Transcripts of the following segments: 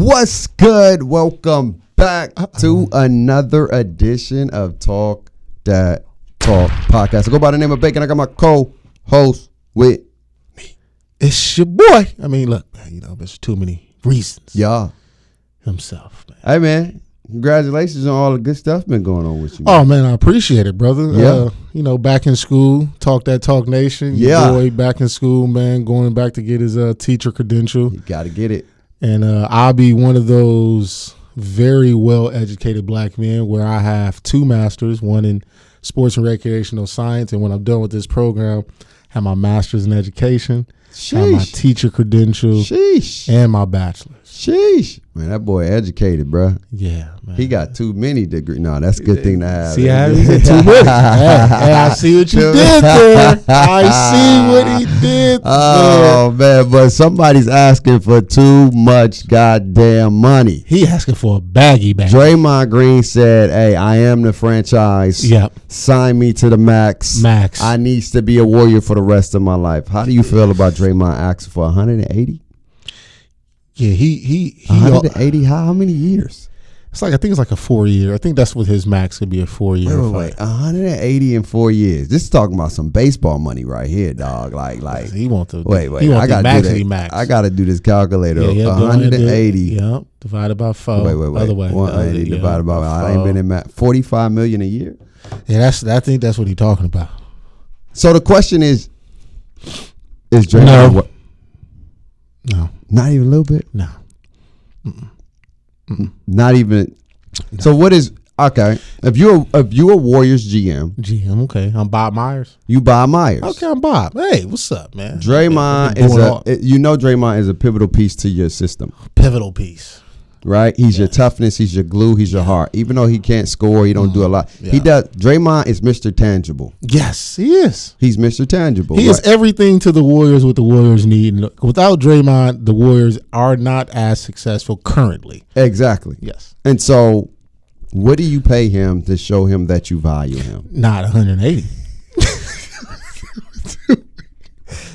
What's good? Welcome back to another edition of Talk That Talk podcast. I go by the name of Bacon. I got my co-host with me. It's your boy. I mean, look, there's too many reasons. Yeah. Himself, man. Hey, man. Congratulations on all the good stuff been going on with you. Man. Oh, man, I appreciate it, brother. Yeah. Back in school, Talk That Talk Nation. Yeah. Your boy back in school, man, going back to get his teacher credential. You got to get it. And I'll be one of those very well-educated black men where I have 2 masters, one in sports and recreational science, and when I'm done with this program, have my master's in education, have my teacher credential, and my bachelor's. Sheesh. Man, that boy educated, bro. Yeah, man. He got too many degrees. No, that's a good thing to have. See how he did too many. Hey, I see what you did there. I see what he did there. Oh, man, but somebody's asking for too much goddamn money. He asking for a baggy bag. Draymond Green said, hey, I am the franchise. Yep. Sign me to the max. I needs to be a Warrior for the rest of my life. How do you feel about Draymond asking for 180? Yeah, he 180. How many years? I think it's like a 4-year. I think that's what his max could be, a 4-year. Wait, 180 in 4 years. This is talking about some baseball money right here, dog. Like he want the wait. I got to max. I got to do this calculator. 180. Yep, divided by 4. Wait. Other way. 180 divided by 4. I ain't been in math. 45 million a year. Yeah, I think that's what he's talking about. So the question is Draymond? No. Not even a little bit? No. Not even. No. So what is, okay, if you're a Warriors GM. Okay. I'm Bob Myers. You Bob Myers. Okay, I'm Bob. Hey, what's up, man? Draymond Draymond is a pivotal piece to your system. Pivotal piece. Right? He's your toughness, he's your glue, he's your heart. Even though he can't score, he don't do a lot. Yeah. He does. Draymond is Mr. Tangible. Yes, he is. He's Mr. Tangible. He is everything to the Warriors what the Warriors need. Without Draymond, the Warriors are not as successful currently. Exactly. Yes. And so, what do you pay him to show him that you value him? Not 180.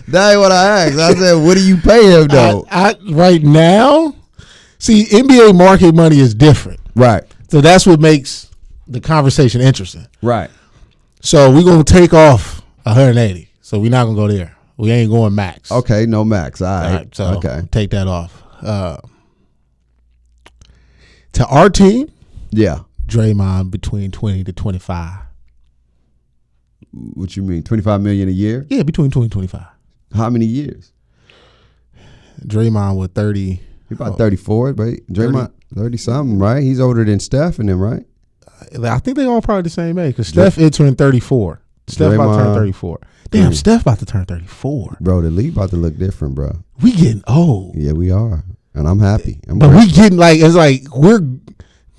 That ain't what I asked. I said, what do you pay him though? Right now, see, NBA market money is different. Right. So that's what makes the conversation interesting. Right. So we're going to take off 180. So we're not going to go there. We ain't going max. Okay, no max. All right. So take that off. To our team, yeah, Draymond between 20 to 25. What you mean, 25 million a year? Yeah, between 20 and 25. How many years? Draymond with 30. He about 34, right? Draymond 30 something, right? He's older than Steph and them, right? I think they all probably the same age because Steph entering 34. Steph about to turn 34. Damn, Steph about to turn 34. Bro, the league about to look different, bro. We getting old. Yeah, we are. And I'm happy. But we getting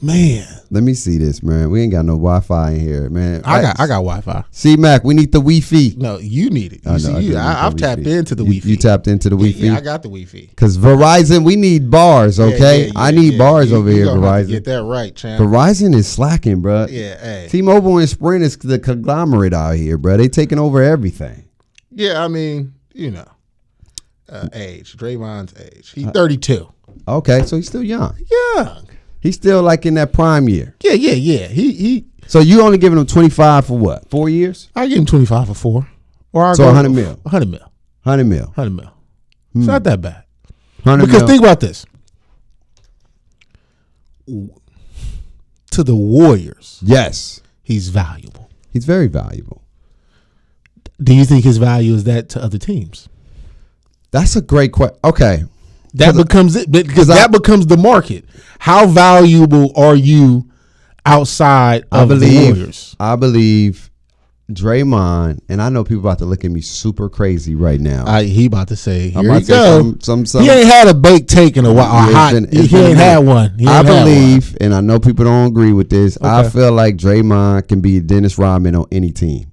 man. Let me see this, man. We ain't got no Wi-Fi in here, man. I got Wi-Fi. C-Mac, we need the Wi-Fi. No, you need it. I've tapped into the Wi-Fi. You tapped into the Wi-Fi? Yeah, I got the Wi-Fi. Because Verizon, we need bars, okay? I need bars over here, Verizon. Get that right, champ. Verizon is slacking, bro. Yeah, hey. T-Mobile and Sprint is the conglomerate out here, bro. They taking over everything. Yeah, I mean, age. Draymond's age. He's 32. Okay, so he's still young. Young. He's still like in that prime year. Yeah. He. So you only giving him 25 for what? 4 years? I give him 25 for 4. Or so 100 mil. 100 mil. 100 mil. 100 mil. It's not that bad. 100 because mil. Think about this. To the Warriors. Yes. He's valuable. He's very valuable. Do you think his value is that to other teams? That's a great question. Okay. That becomes it because that becomes the market. How valuable are you outside of the Warriors? I believe Draymond, and I know people about to look at me super crazy right now. He about to say, here you go. Some he ain't had a baked take in a while. He ain't had one. I believe, and I know people don't agree with this, okay. I feel like Draymond can be Dennis Rodman on any team.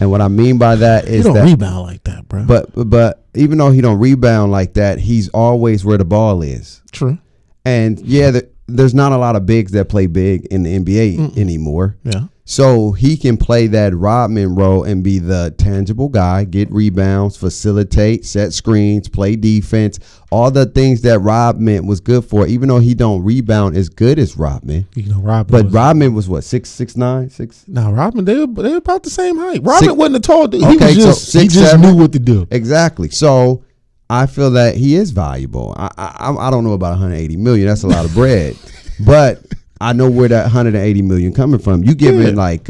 And what I mean by that is he don't rebound like that, bro. But even though he don't rebound like that, he's always where the ball is. True. And yeah, there's not a lot of bigs that play big in the NBA anymore. Yeah. So he can play that Rodman role and be the tangible guy, get rebounds, facilitate, set screens, play defense, all the things that Rodman was good for. Even though he don't rebound as good as Rodman. Rodman was what, 6'9", 6? No, Rodman, they were about the same height. Rodman wasn't a tall dude. Okay, he just knew what to do. Exactly. So I feel that he is valuable. I don't know about 180 million. That's a lot of bread, but I know where that 180 million coming from. You giving like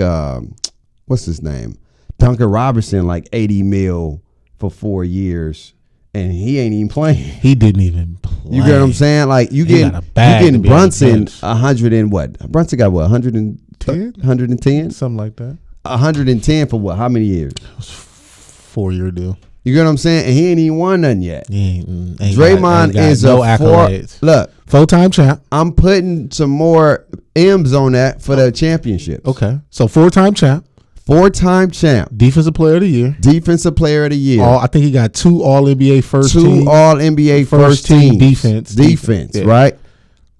what's his name, Duncan Robinson, like 80 mil for 4 years, and he ain't even playing. He didn't even play. You get what I'm saying? Like you getting Brunson 100 and what? Brunson got what? 110, 110, something like that. 110 for what? How many years? It was 4-year deal. You get what I'm saying? And he ain't even won nothing yet. Draymond is no a accolades. Look, full-time champ. I'm putting some more M's on that for the championship. Okay, so 4-time champ. 4-time champ. Defensive player of the year. Defensive player of the year. I think he got 2 All-NBA first team. 2 All-NBA first team defense, yeah. Right?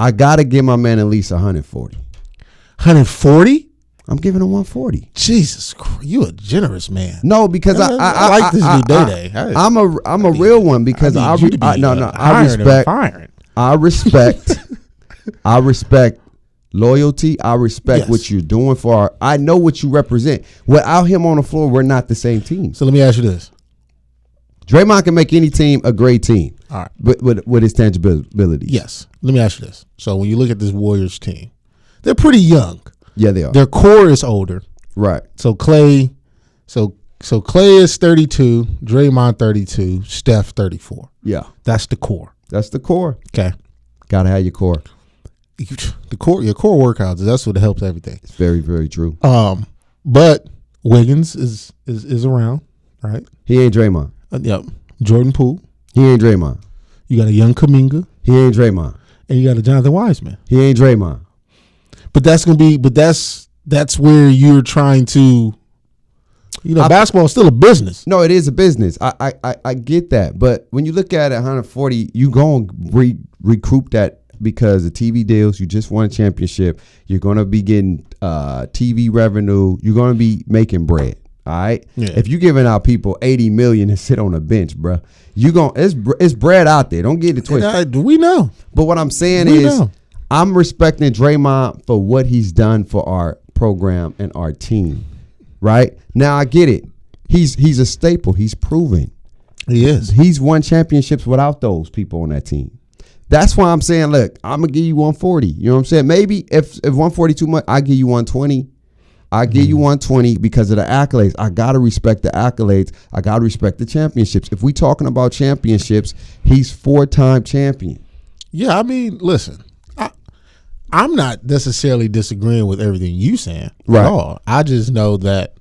I got to give my man at least 140. 140? I'm giving him 140. Jesus Christ, you a generous man. No, because I like this new Day. I'm a real one because I respect loyalty. I respect what you're doing for I know what you represent. Without him on the floor, we're not the same team. So let me ask you this. Draymond can make any team a great team. All right. But with his tangibility. Yes. Let me ask you this. So when you look at this Warriors team, they're pretty young. Yeah, they are. Their core is older. Right. So Clay is 32, Draymond 32, Steph 34. Yeah. That's the core. That's the core. Okay. Gotta have your core. Your core workouts, that's what helps everything. It's very, very true. But Wiggins is around, right? He ain't Draymond. Yep. Jordan Poole. He ain't Draymond. You got a young Kuminga. He ain't Draymond. And you got a Jonathan Wiseman. He ain't Draymond. But that's where you're trying to, basketball is still a business. No, it is a business. I get that. But when you look at it, 140, you go and recoup that because of TV deals. You just won a championship. You're going to be getting TV revenue. You're going to be making bread. All right. Yeah. If you're giving out people 80 million to sit on a bench, bro, it's bread out there. Don't get it twisted. We know. But what I'm saying is, I'm respecting Draymond for what he's done for our program and our team. Right now, I get it. He's a staple. He's proven. He is. He's won championships without those people on that team. That's why I'm saying, look, I'm gonna give you 140. You know what I'm saying? Maybe if 140 too much, I give you 120. I give you 120 because of the accolades. I gotta respect the accolades. I gotta respect the championships. If we talking about championships, he's 4-time champion. Yeah, I mean, listen, I'm not necessarily disagreeing with everything you saying at all. I just know that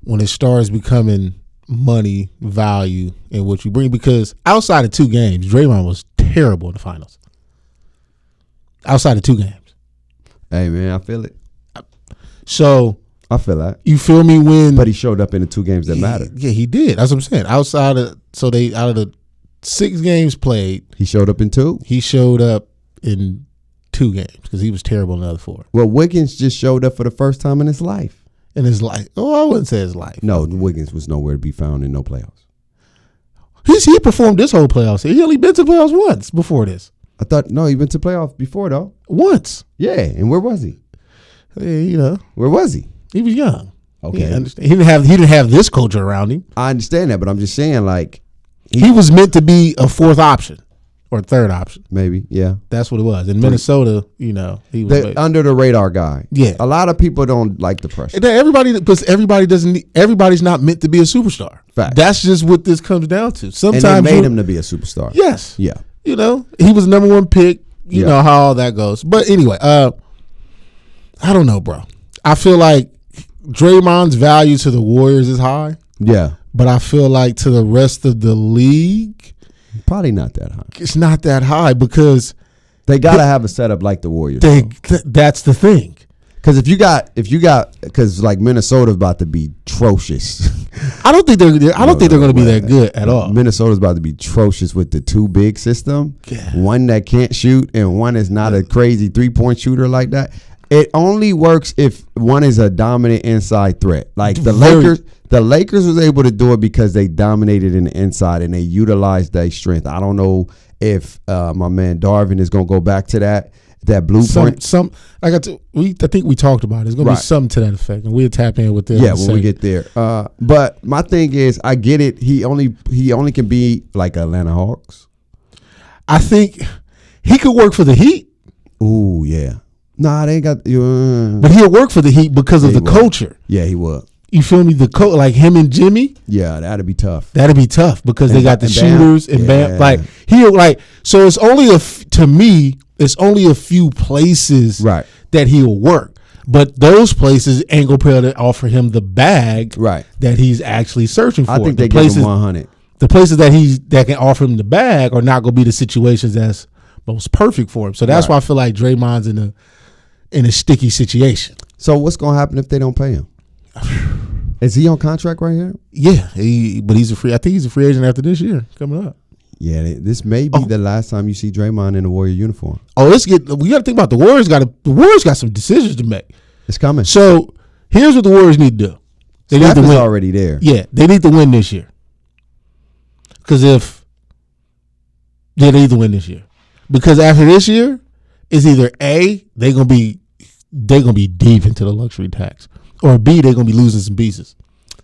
when it starts becoming money, value, and what you bring, because outside of 2 games, Draymond was terrible in the finals. Outside of 2 games. Hey, man, I feel it. So I feel that. You feel me? But he showed up in the 2 games that mattered. Yeah, he did. That's what I'm saying. Out of the 6 games played, he showed up in 2. He showed up in 2 games because he was terrible in the other 4. Well, Wiggins just showed up for the first time in his life. In his life? Oh, I wouldn't say his life. No, Wiggins was nowhere to be found in no playoffs. He performed this whole playoffs. He only been to playoffs once before this. I thought he went to playoffs before though. Once. Yeah, and where was he? Where was he? He was young. Okay, he didn't have this culture around him. I understand that, but I'm just saying, like, he was meant to be a 4th option or 3rd option. Maybe, yeah. That's what it was. In Minnesota, he was the under the radar guy. Yeah, a lot of people don't like the pressure. Everybody's not meant to be a superstar. Fact. That's just what this comes down to. Sometimes and they made him to be a superstar. Yes. Yeah. He was the number 1 pick. You know how all that goes. But anyway, I don't know, bro. I feel like Draymond's value to the Warriors is high. Yeah. But I feel like to the rest of the league, probably not that high. It's not that high because they got to have a setup like the Warriors. That's the thing. Because because like Minnesota's about to be atrocious. I don't think they're going to be that good at all. Minnesota's about to be atrocious with the 2 big system. Yeah. One that can't shoot and one is not a crazy 3-point shooter like that. It only works if one is a dominant inside threat. Like the Lakers was able to do it because they dominated in the inside and they utilized their strength. I don't know if my man Darvin is gonna go back to that blueprint. I think we talked about it. It's gonna be something to that effect, and we'll tap in with this. Yeah, when we get there. But my thing is, I get it. He only can be like Atlanta Hawks. I think he could work for the Heat. Ooh, yeah. Nah, they ain't got. But he'll work for the Heat because of the culture. Yeah, he would. You feel me? The like him and Jimmy. Yeah, that'd be tough. That'd be tough because they got the shooters and Bam. Like he'll like. So it's only to me, it's only a few places that he'll work. But those places ain't gonna be able to offer him the bag that he's actually searching for. I think they give him 100. The places that can offer him the bag are not gonna be the situations that's most perfect for him. So that's why I feel like Draymond's in a sticky situation. So what's gonna happen if they don't pay him? Is he on contract right here? Yeah, but he's a free. I think he's a free agent after this year coming up. Yeah, this may be the last time you see Draymond in a Warrior uniform. Oh, we got to think about the Warriors. The Warriors got some decisions to make. It's coming. So here's what the Warriors need to do. They need to win. Already there. Yeah, they need to win this year. Because they need to win this year. Because after this year, it's either A, they're gonna be deep into the luxury tax, or B, they're gonna be losing some pieces.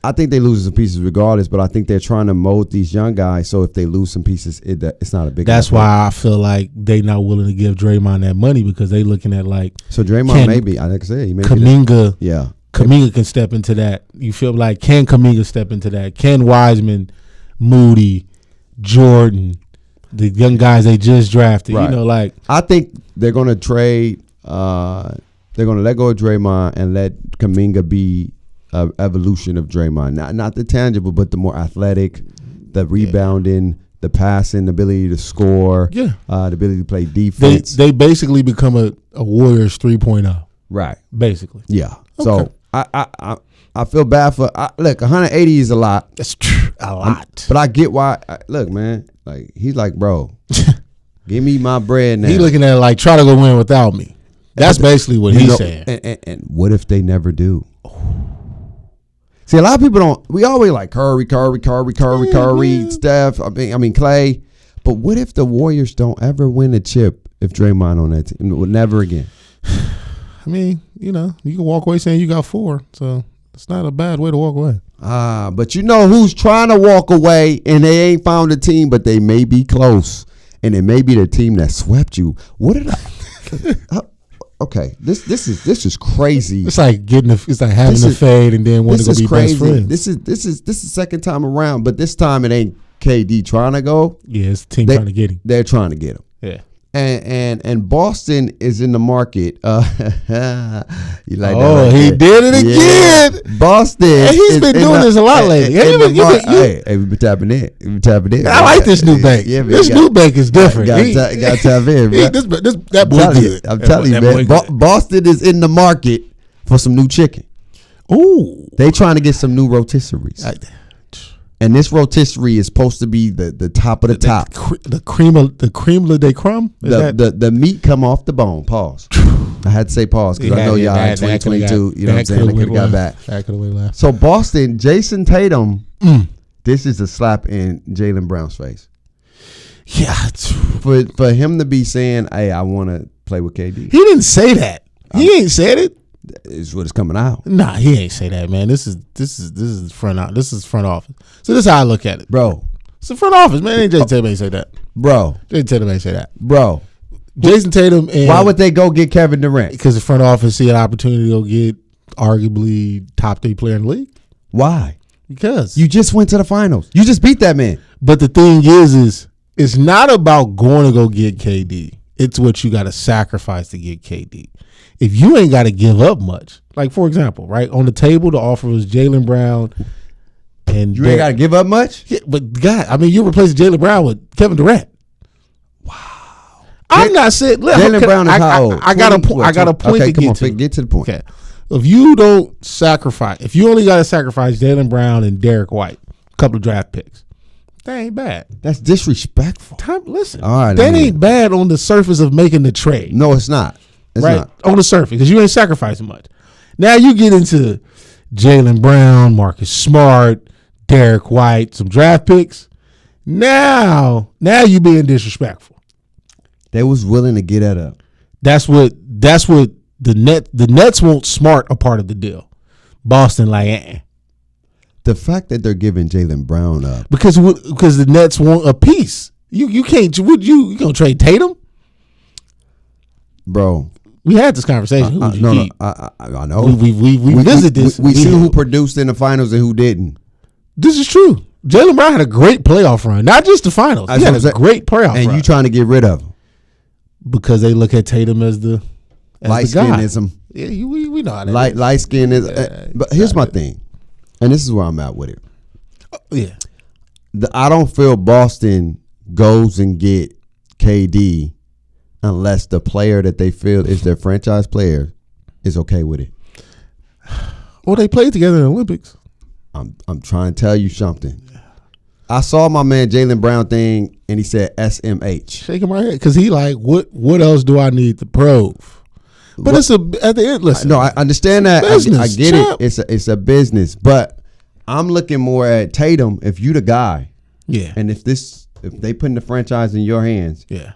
I think they lose some pieces regardless, but I think they're trying to mold these young guys so if they lose some pieces, it's not a big. That's why I feel like they not willing to give Draymond that money because they looking at like. So Draymond maybe, like I said, he may Kuminga. Yeah, Kuminga can step into that. You feel like can Kuminga step into that? Can Wiseman, Moody, Jordan, the young guys they just drafted? You know, like I think they're gonna trade. They're gonna let go of Draymond and let Kuminga be an evolution of Draymond. Not the tangible, but the more athletic, the rebounding, the passing, the ability to score, the ability to play defense. They basically become a Warriors 3.0. Right. Basically. Yeah. Okay. So I feel bad for look, 180 is a lot. That's true. A lot. But I get why. Look, man, like he's like, bro, give me my bread now. He looking at it like try to go win without me. That's basically what he's saying. And what if they never do? See, a lot of people don't. We always like Curry, Steph. I mean Clay. But what if the Warriors don't ever win a chip if Draymond on that team? Never again. I mean, you can walk away saying you got 4. So it's not a bad way to walk away. But you know who's trying to walk away and they ain't found a team, but they may be close. And it may be the team that swept you. What did I? Okay, this is crazy. It's like having a fade and then wanting to go be crazy. Best friends. This is the second time around, but this time it ain't KD trying to go. Yeah, it's the team trying to get him. They're trying to get him. Yeah. And Boston is in the market. You like that? He did it again. Boston. And he's been doing this a lot lately. Hey, we've been tapping in. I like this new bank. Yeah, this new bank is different. Got to tap in, bro. That boy good. I'm telling you, man. Boston is in the market for some new chicken. Ooh. They trying to get some new rotisseries. And this rotisserie is supposed to be the top of the top. The cream de crumb? The meat come off the bone. Pause. I had to say pause because I know y'all in 2022. You know what I'm saying? They could have got back. So Boston, Jason Tatum, this is a slap in Jaylen Brown's face. Yeah. For him to be saying, hey, I want to play with KD. He didn't say that. He ain't said it. Is what is coming out. Nah, he ain't say that, man. This is front office. So this is how I look at it, bro. It's the front office, man. Jason Tatum ain't say that, bro. Jason Tatum ain't say that, bro. Jason Tatum. And why would they go get Kevin Durant? Because the front office see an opportunity to go get arguably top 3 player in the league. Why? Because you just went to the finals. You just beat that man. But the thing is it's not about going to go get KD. It's what you got to sacrifice to get KD. If you ain't got to give up much, like for example, right on the table, the offer was Jaylen Brown, and you ain't got to give up much. Yeah, but God, I mean, you're replacing Jaylen Brown with Kevin Durant. Wow, I'm not saying Jaylen Brown is how old? I got a point okay, to get to. Get to the point. Okay, if you don't sacrifice, if you only got to sacrifice Jaylen Brown and Derek White, a couple of draft picks, that ain't bad. That's disrespectful. Listen, all right, that ain't bad on the surface of making the trade. No, it's not. It's right? not. On the surface, because you ain't sacrificing much. Now you get into Jaylen Brown, Marcus Smart, Derek White, some draft picks. Now you being disrespectful. They was willing to get that up. That's what the Nets want Smart a part of the deal. Boston like The fact that they're giving Jaylen Brown up because the Nets want a piece. You can't. You gonna trade Tatum? Bro. We had this conversation. Who would you keep? I know. We visit this. We see who produced in the finals and who didn't. This is true. Jaylen Brown had a great playoff run, not just the finals. He had a great playoff run. And you trying to get rid of him because they look at Tatum as the light skinism. Yeah, we know how that light skin is. But here's my thing, and this is where I'm at with it. Yeah, I don't feel Boston goes and get KD unless the player that they feel is their franchise player is okay with it. Well, they played together in the Olympics. I'm trying to tell you something. I saw my man Jaylen Brown thing, and he said SMH. Shaking my head because he like, what else do I need to prove? But it's at the end. Listen, no, I understand that. I get champ. it. It's a business, but I'm looking more at Tatum. If you the guy, yeah, and if they putting the franchise in your hands, yeah,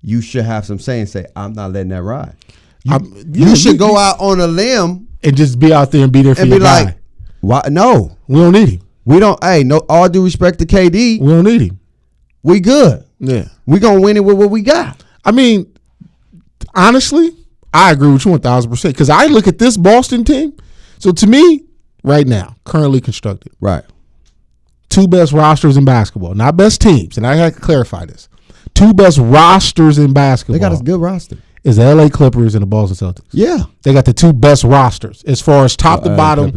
you should have some say and say, I'm not letting that ride. You You should go out on a limb and just be out there and be there for and your be guy. like, why? No, We don't need him. we don't. Hey, no. All due respect to KD, We don't need him. we good. Yeah, We gonna win it with what we got. I mean, honestly, I agree with you 1,000% because I look at this Boston team. So to me, right now, currently constructed, Right. two best rosters in basketball, not best teams, and I have to clarify this. Two best rosters in basketball. They got a good roster. Is the LA Clippers and the Boston Celtics. Yeah. They got the two best rosters as far as top to bottom.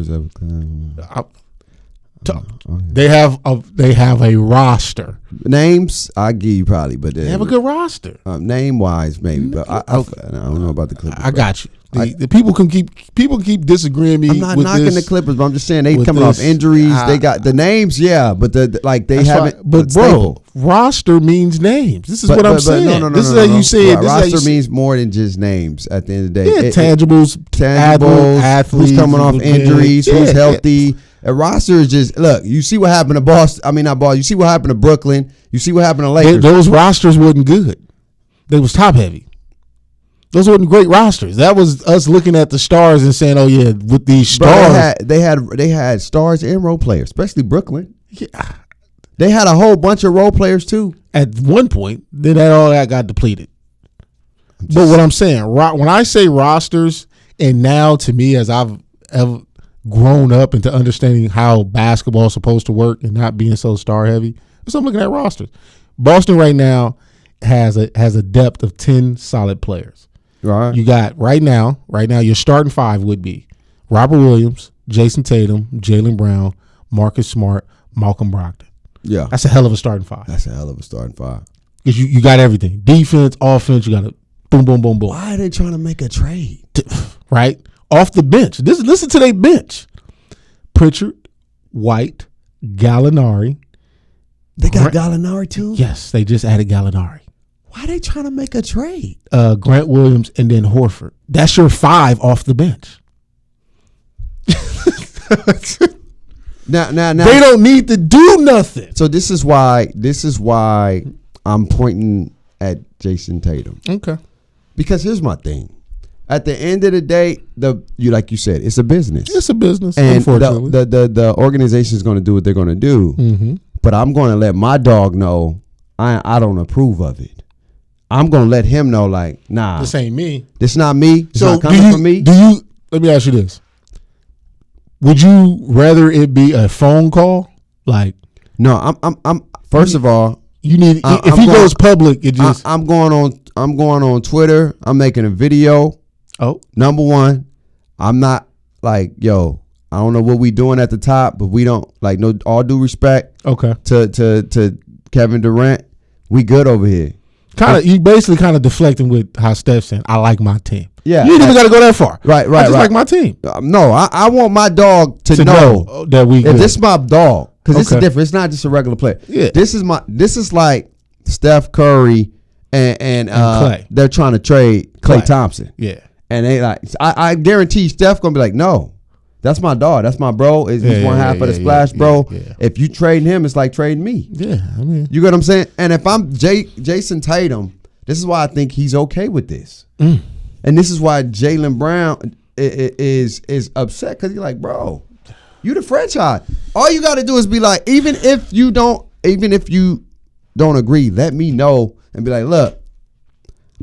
They have a roster. Names, I give you probably, but They have a good roster. name wise, maybe. But I don't know about the Clippers. I got you. The people can keep disagreeing me. I'm not with knocking this. the Clippers, but I'm just saying they with coming off this, injuries. They got the names, yeah, but they That's haven't. right. But bro, roster means names. This is what I'm saying. No, this is how you say it. Roster means more than just names. At the end of the day, Yeah, tangibles, athletes, who's coming off injuries, who's healthy. A roster is just look. You see what happened to Boston. I mean, not Boston. You see what happened to Brooklyn. You see what happened to Lakers. Those rosters wasn't good. They was top heavy. Those weren't great rosters. That was us looking at the stars and saying, "Oh yeah, with these stars." Bro, they had stars and role players, especially Brooklyn. Yeah. They had a whole bunch of role players too. At one point, then all that got depleted. But what I'm saying, when I say rosters, and now to me, as I've grown up into understanding how basketball is supposed to work and not being so star heavy, so I'm looking at rosters. Boston right now has a depth of 10 solid players. Right. You got right now your starting five would be Robert Williams, Jason Tatum, Jaylen Brown, Marcus Smart, Malcolm Brogdon. Yeah. That's a hell of a starting five. That's a hell of a starting five. Because you got everything. Defense, offense, you got to boom, boom, boom, boom. Why are they trying to make a trade? Right? Off the bench. Listen to their bench. Pritchard, White, Gallinari. They got Gallinari too? Yes, they just added Gallinari. Why are they trying to make a trade? Grant Williams and then Horford. That's your five off the bench. Now they don't need to do nothing. So this is why I'm pointing at Jason Tatum. Okay. Because here's my thing. At the end of the day, like you said, it's a business. It's a business, and unfortunately. the organization is going to do what they're going to do. Mm-hmm. But I'm going to let my dog know I don't approve of it. I'm going to let him know, like, nah. This ain't me. This not me. It's so not coming from me. Let me ask you this. Would you rather it be a phone call? Like, no, I'm first of all, you need if he goes public, it just I'm going on Twitter. I'm making a video. Oh. Number one, I'm not like, yo, I don't know what we doing at the top, but we don't like no all due respect. Okay. To Kevin Durant, we good over here. You basically kind of deflecting with how Steph's saying, I like my team. Yeah. You ain't even got to go that far. Right. I just like my team. No, I want my dog to know that we good. If this is my dog, because it's Okay. different. It's not just a regular player. Yeah. This is like Steph Curry and Clay. they're trying to trade Klay Thompson. Yeah. And they like, I guarantee Steph gonna be like, no, that's my dog, that's my bro. He's one half of the splash, bro. Yeah. If you trading him, it's like trading me. Yeah, I mean, You get what I'm saying? And if I'm Jason Tatum, this is why I think he's okay with this. And this is why Jaylen Brown is upset, because he's like, bro, you the franchise. All you got to do is be like, even if you don't agree, let me know and be like, look,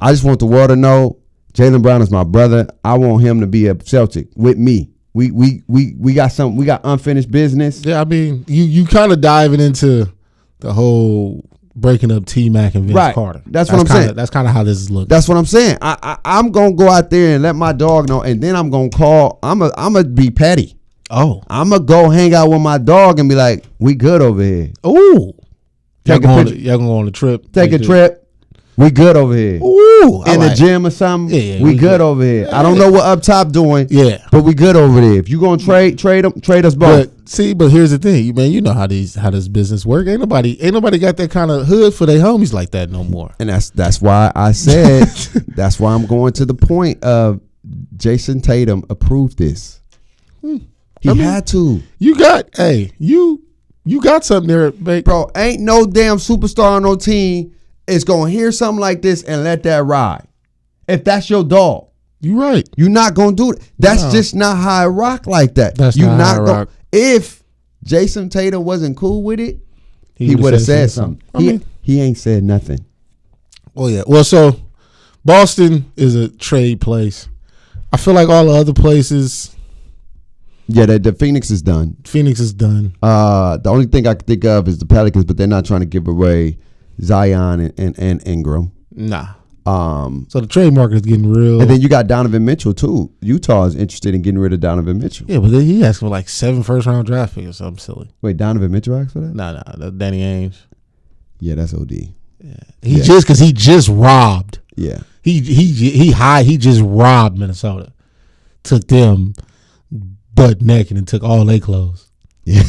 I just want the world to know Jaylen Brown is my brother. I want him to be a Celtic with me. We got unfinished business. Yeah, I mean, you kind of diving into the whole breaking up T-Mac and Vince Carter. That's what I'm saying. That's kind of how this is looking. That's what I'm saying. I'm gonna go out there and let my dog know, and then I'm gonna call. I'm gonna be petty. Oh, I'm gonna go hang out with my dog and be like, we good over here. Ooh, y'all Take gonna go on a trip. Take a trip. We good over here. Ooh, in the gym or something. Yeah, we good over here. I don't know what up top doing. Yeah, but we good over there. If you gonna trade us both. But here's the thing, man. You know how this business work. Ain't nobody got that kind of hood for their homies like that no more. And that's why I said that's why I'm going to the point of Jason Tatum approved this. He had to. You got something there, babe. Bro. Ain't no damn superstar on no team is gonna hear something like this and let that ride. If that's your dog, you right. You're not gonna do it. That's just not how I rock like that. That's you not not how I rock. If Jason Tatum wasn't cool with it, he would have said something. He ain't said nothing. Oh yeah. Well, so Boston is a trade place. I feel like all the other places. Yeah, the Phoenix is done. Phoenix is done. The only thing I can think of is the Pelicans, but they're not trying to give away Zion and Ingram. Nah. So the trade market is getting real. And then you got Donovan Mitchell too. Utah is interested in getting rid of Donovan Mitchell. Yeah, but then he asked for like 7 first-round draft picks or something silly. Wait, Donovan Mitchell asked for that? Nah, that's Danny Ainge. Yeah, that's OD. Yeah, because he just robbed. Yeah, he just robbed Minnesota. Took them butt naked and took all their clothes. Yeah.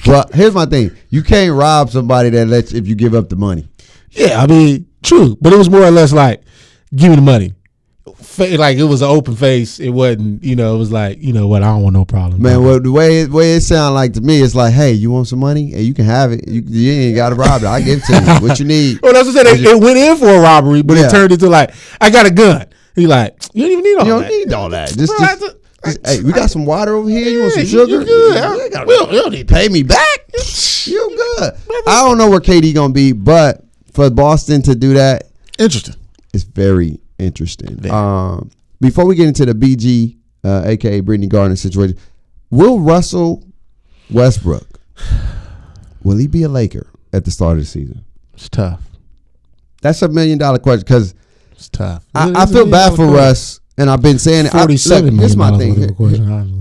Well, here's my thing: you can't rob somebody that lets if you give up the money. Yeah, I mean, true, but it was more or less like, give me the money. Like, it was an open face. It wasn't, it was like, you know what, I don't want no problem. Man, well, the way it sound like to me, it's like, hey, you want some money? Hey, you can have it. You ain't got to rob it. I give it to you. What you need? Well, that's what I said. It went in for a robbery, but it turned into like, I got a gun. He like, you don't even need all that. You don't need all that. Just, hey, we got some water over here. You want some sugar? You good. We don't need to pay me back. You good. I don't know where KD going to be, but for Boston to do that, interesting. It's very interesting. Before we get into the BG, aka Brittany Gardner situation, will Russell Westbrook will he be a Laker at the start of the season? It's tough. That's $1 million question because it's tough. I feel bad for Russ, and I've been saying it. Here's my thing.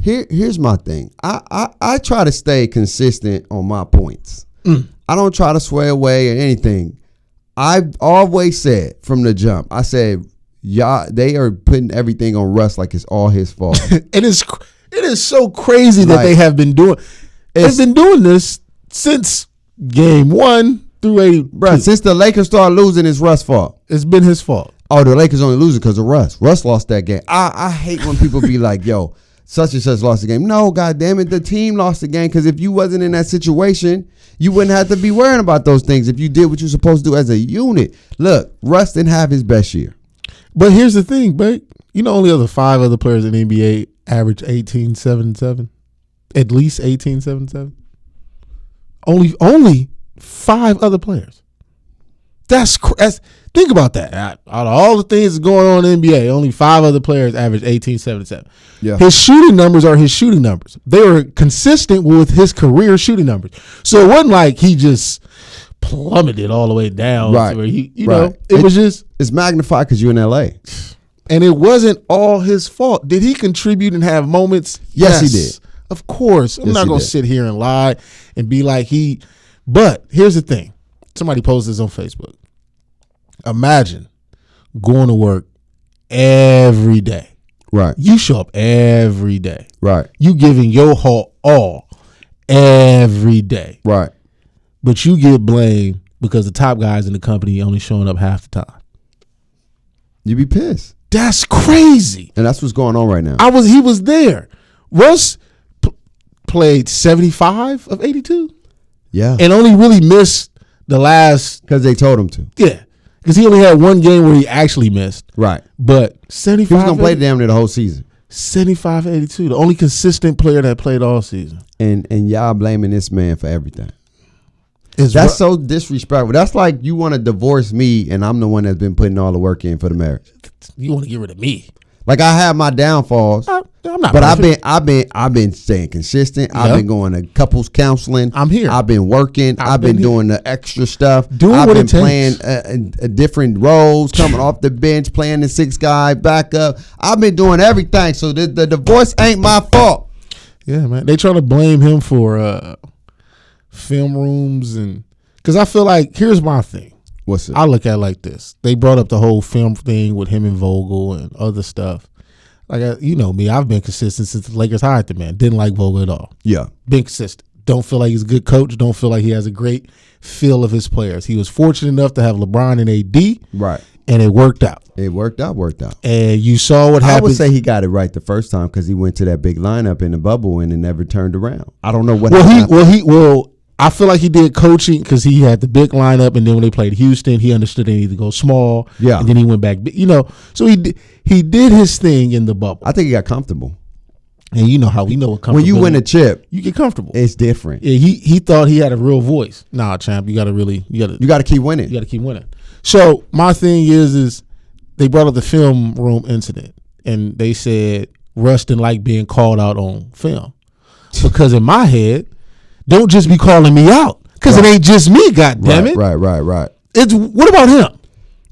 Here's my thing. I try to stay consistent on my points. I don't try to sway away or anything. I've always said from the jump, I said, y'all, they are putting everything on Russ like it's all his fault. It is so crazy that they have been doing. They've been doing this since game 1 through 8. Bro, since the Lakers started losing, it's Russ' fault. It's been his fault. Oh, the Lakers only losing because of Russ. Russ lost that game. I hate when people be like, yo, such and such lost the game. No, God damn it, the team lost the game because if you wasn't in that situation, you wouldn't have to be worrying about those things if you did what you're supposed to do as a unit. Look, Russ didn't have his best year. But here's the thing, babe. Only 5 other players in the NBA average 18-7-7. At least 18-7-7. Only 5 other players. That's think about that. Out of all the things that's going on in the NBA, only 5 other players average 18-7-7. Yeah. His shooting numbers are his shooting numbers. They were consistent with his career shooting numbers. So it wasn't like he just plummeted all the way down. Right. To where it was just. It's magnified because you're in LA. And it wasn't all his fault. Did he contribute and have moments? Yes, he did. Of course. I'm not going to sit here and lie and be like he. But here's the thing. Somebody posted this on Facebook. Imagine going to work every day. Right. You show up every day. Right. You giving your all every day. Right. But you get blamed because the top guys in the company only showing up half the time. You be pissed. That's crazy. And that's what's going on right now. He was there. Russ played 75 of 82. Yeah. And only really missed the last. Because they told him to. Yeah. Because he only had one game where he actually missed. Right. But 75. He was going to play damn near the whole season. 75 82. The only consistent player that played all season. And y'all blaming this man for everything. That's so disrespectful. That's like you want to divorce me and I'm the one that's been putting all the work in for the marriage. You want to get rid of me. Like I have my downfalls. I'm not but perfect. I've been staying consistent. Yep. I've been going to couples counseling. I'm here. I've been working. I've been doing the extra stuff. I've been playing different roles, coming off the bench, playing the 6 guy, backup. I've been doing everything. So the divorce ain't my fault. Yeah, man. They trying to blame him for film rooms and because I feel like here's my thing. What's it? I look at it like this. They brought up the whole film thing with him and Vogel and other stuff. Like you know me, I've been consistent since the Lakers hired the man. Didn't like Vogel at all. Yeah, been consistent. Don't feel like he's a good coach. Don't feel like he has a great feel of his players. He was fortunate enough to have LeBron and AD. Right. And it worked out. It worked out. And you saw what happened. I would say he got it right the first time because he went to that big lineup in the bubble and it never turned around. I don't know what happened. I feel like he did coaching because he had the big lineup, and then when they played Houston, he understood they needed to go small. Yeah, and then he went back. You know, so he did his thing in the bubble. I think he got comfortable. And you know how we know what comfortable. When you win a chip, you get comfortable. It's different. Yeah, he thought he had a real voice. Nah, champ, you got to keep winning. You got to keep winning. So my thing is they brought up the film room incident, and they said Russ didn't like being called out on film because in my head. Don't just be calling me out because it ain't just me. God damn it! Right. It's what about him?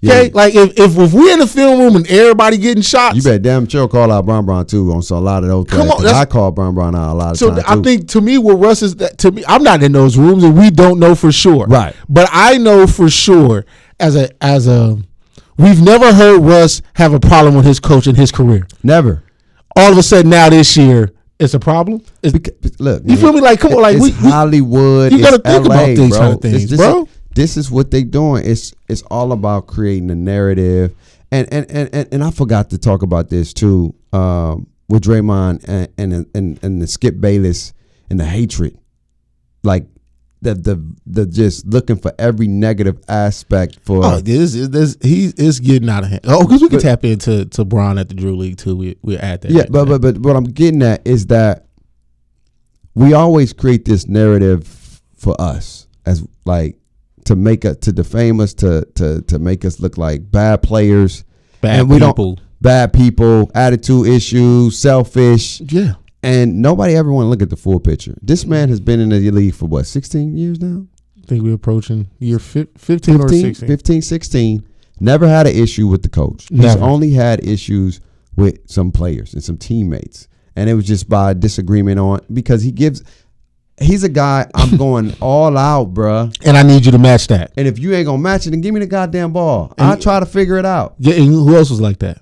Okay, yeah. Like if we're in the film room and everybody getting shots, you better damn sure call out Bron too on a lot of those. Come on, I call Bron out a lot of times. So I think to me, what Russ is that to me, I'm not in those rooms and we don't know for sure. Right, but I know for sure as a we've never heard Russ have a problem with his coach in his career. Never. All of a sudden now this year. It's a problem. Look, you feel me? Like, come on, like it's Hollywood. You got to think LA, about these bro. kind of things, bro. This is what they doing. It's all about creating a narrative, and I forgot to talk about this too with Draymond and the Skip Bayless and the hatred, like the just looking for every negative aspect for. Oh, he is getting out of hand. Oh, because we can tap into Bron at the Drew League too. We're at that. Yeah, but what I'm getting at is that we always create this narrative for us as like to defame us to make us look like bad players, bad people, attitude issues, selfish. Yeah. And nobody ever want to look at the full picture. This man has been in the league for what, 16 years now? I think we're approaching year 15 or 16. 15, 16. Never had an issue with the coach. Never. He's only had issues with some players and some teammates. And it was just by disagreement because he's a guy, I'm going all out, bruh. And I need you to match that. And if you ain't going to match it, then give me the goddamn ball. I'll try to figure it out. Yeah, and who else was like that?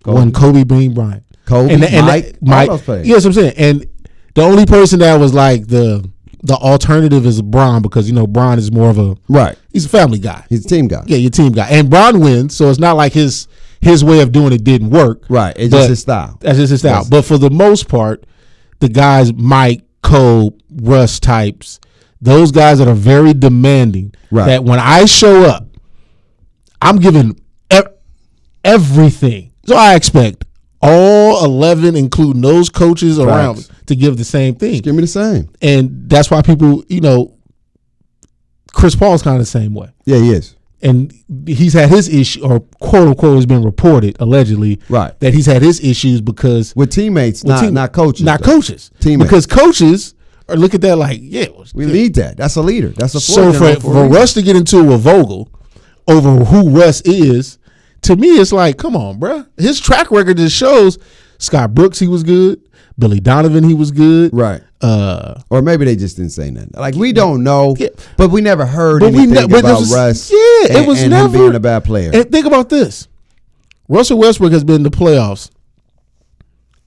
Kobe being Bryant. Kobe, Mike, all those players. Yes, I'm saying. And the only person that was like the alternative is Bron because, you know, Bron is more of a he's a family guy. He's a team guy. Yeah, your team guy. And Bron wins, so it's not like his way of doing it didn't work. Right. It's just his style. That's just his style. But for the most part, the guys, Mike, Cole, Russ types, those guys that are very demanding, that when I show up, I'm giving everything. So I expect all 11, including those coaches around, to give the same thing. Just give me the same. And that's why people, you know, Chris Paul's kind of the same way. Yeah, he is. And he's had his issue, or quote unquote, has been reported allegedly, that he's had his issues because with teammates, not coaches, coaches, teammates. Because coaches are look at that like, we need that. That's a leader. That's a so for Russ to get into a Vogel over who Russ is. To me, it's like, come on, bro. His track record just shows Scott Brooks, he was good. Billy Donovan, he was good. Right. Or maybe they just didn't say nothing. Like, we don't know, but we never heard anything about Russ. Yeah, it was never him being a bad player. And think about this. Russell Westbrook has been in the playoffs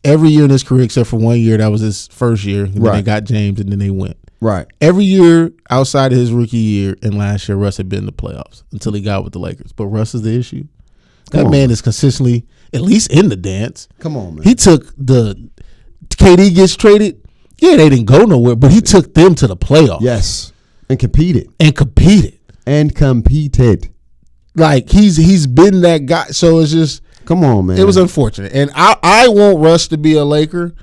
every year in his career except for 1 year. That was his first year. And then they got James, and then they went. Right. Every year outside of his rookie year and last year, Russ had been in the playoffs until he got with the Lakers. But Russ is the issue. That man is consistently at least in the dance. Come on, man. He took the KD gets traded. Yeah, they didn't go nowhere, but he took them to the playoffs. Yes. And competed. Like he's been that guy. So it's just come on, man. It was unfortunate. And I want Russ to be a Laker.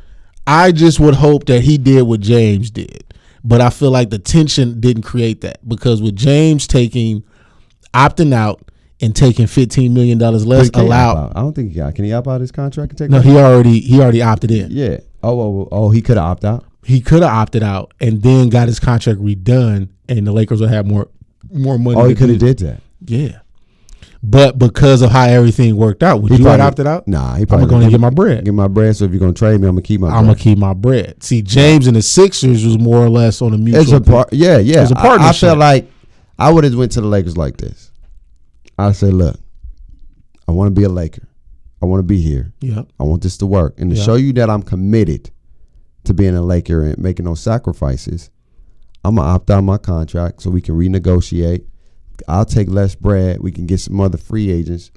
I just would hope that he did what James did. But I feel like the tension didn't create that because with James opting out and taking $15 million less allowed. I don't think he got. Can he opt out his contract and take? No, he already opted in. Yeah. Oh, he could have opted out. He could have opted out and then got his contract redone, and the Lakers would have more money. Oh, he could have did that. Yeah. But because of how everything worked out, would you have opted out? Nah, he probably going to get my bread. Get my bread. So if you're going to trade me, I'm going to keep my bread. I'm going to keep my bread. See, James and the Sixers was more or less on a mutual. It's a yeah. It was a partnership. I felt like I would have went to the Lakers like this. I said, look, I want to be a Laker. I want to be here. Yeah. I want this to work. And to show you that I'm committed to being a Laker and making those sacrifices, I'm going to opt out my contract so we can renegotiate. I'll take less bread. We can get some other free agents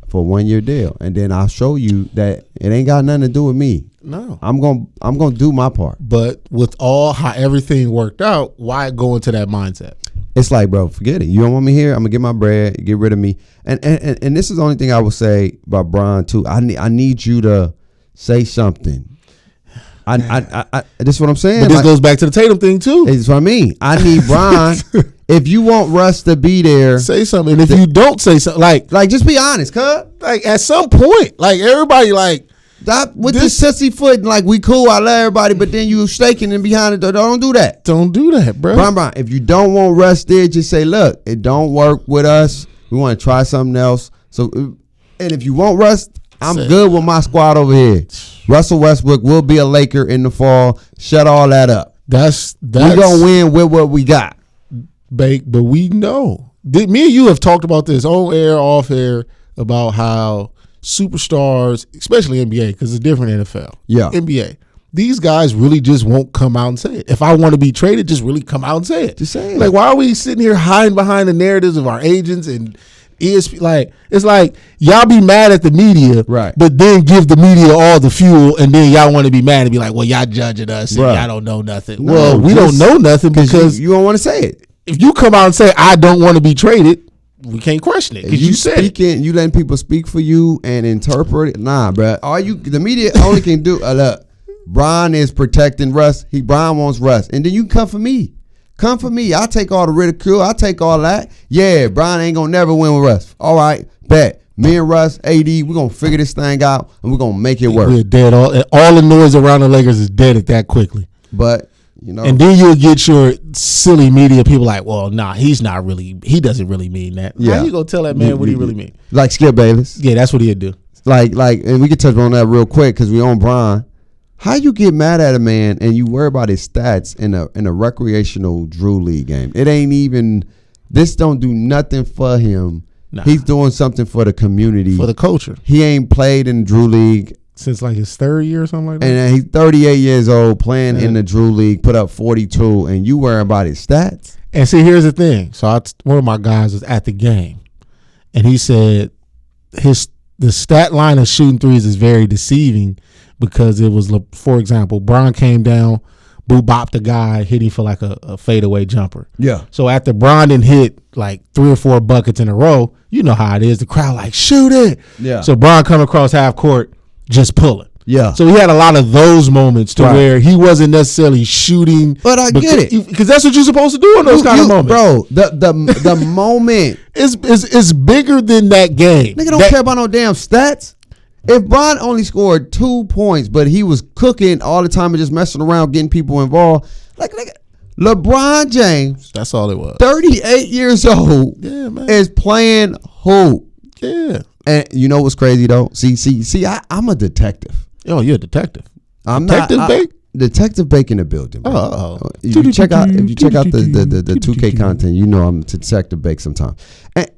for a 1-year deal. And then I'll show you that it ain't got nothing to do with me. No. I'm gonna do my part. But with all how everything worked out, why go into that mindset? It's like, bro, forget it. You don't want me here? I'm gonna get my bread, get rid of me. And this is the only thing I will say about Bron too. I need you to say something. This is what I'm saying. But this goes back to the Tatum thing too. It's what I mean. I need Bron. If you want Russ to be there, say something. And if you don't say something, like just be honest, cuz. Like at some point, like everybody, like stop with this sissy foot. Like we cool, I love everybody, but then you staking and behind it. Don't do that. Don't do that, bro. Bron, if you don't want Russ there, just say, look, it don't work with us. We want to try something else. So, and if you want Russ, I'm good with my squad over here. Russell Westbrook will be a Laker in the fall. Shut all that up. That's we gonna win with what we got. But we know. Me and you have talked about this on air, off air, about how superstars, especially NBA, because it's different NFL. Yeah. NBA. These guys really just won't come out and say it. If I want to be traded, just really come out and say it. Just say it. Like, why are we sitting here hiding behind the narratives of our agents and ESP? Like, it's like y'all be mad at the media, right? But then give the media all the fuel, and then y'all want to be mad and be like, well, y'all judging us and y'all don't know nothing. No, well, we don't know nothing because you don't want to say it. If you come out and say, I don't want to be traded, we can't question it because you said speaking, you letting people speak for you and interpret it. Nah, bro. The media only can do. Look, Bron is protecting Russ. Bron wants Russ, and then you come for me. Come for me. I take all the ridicule. I take all that. Yeah, Bron ain't gonna never win with Russ. All right, bet. Me and Russ, AD, we're gonna figure this thing out and we're gonna make it work. We're dead. All the noise around the Lakers is dead at that quickly. But you know, and then you'll get your silly media people like, well, nah, he doesn't really mean that. Yeah. How you gonna tell that man what he really mean? Like Skip Bayless. Yeah, that's what he'd do. Like, and we can touch on that real quick because we on Bron. How you get mad at a man and you worry about his stats in a recreational Drew League game? It ain't even. This don't do nothing for him. Nah. He's doing something for the community, for the culture. He ain't played in the Drew League since like his third year or something like that. And he's 38 years old playing in the Drew League, put up 42, and you worry about his stats. And see, here's the thing. So one of my guys was at the game, and he said the stat line of shooting threes is very deceiving because it was, for example, Bron came down, bopped the guy, hitting for like a fadeaway jumper. Yeah. So after Bron didn't hit like 3 or 4 buckets in a row, you know how it is. The crowd like, shoot it. Yeah. So Bron come across half court, just pulling. Yeah. So he had a lot of those moments to where he wasn't necessarily shooting. But I get it. Because that's what you're supposed to do in those kind of moments. Bro, the moment. It's bigger than that game. Nigga don't care about no damn stats. If Bron only scored 2 points, but he was cooking all the time and just messing around, getting people involved, like nigga, LeBron James, that's all it was. 38 years old, is playing hoop. Yeah. And you know what's crazy though? See, I'm a detective. Oh, you're a detective. I'm Detective not. Bake? Detective Bake in the building. Bro. Oh. If you check out the 2K content, you know I'm Detective Bake sometimes.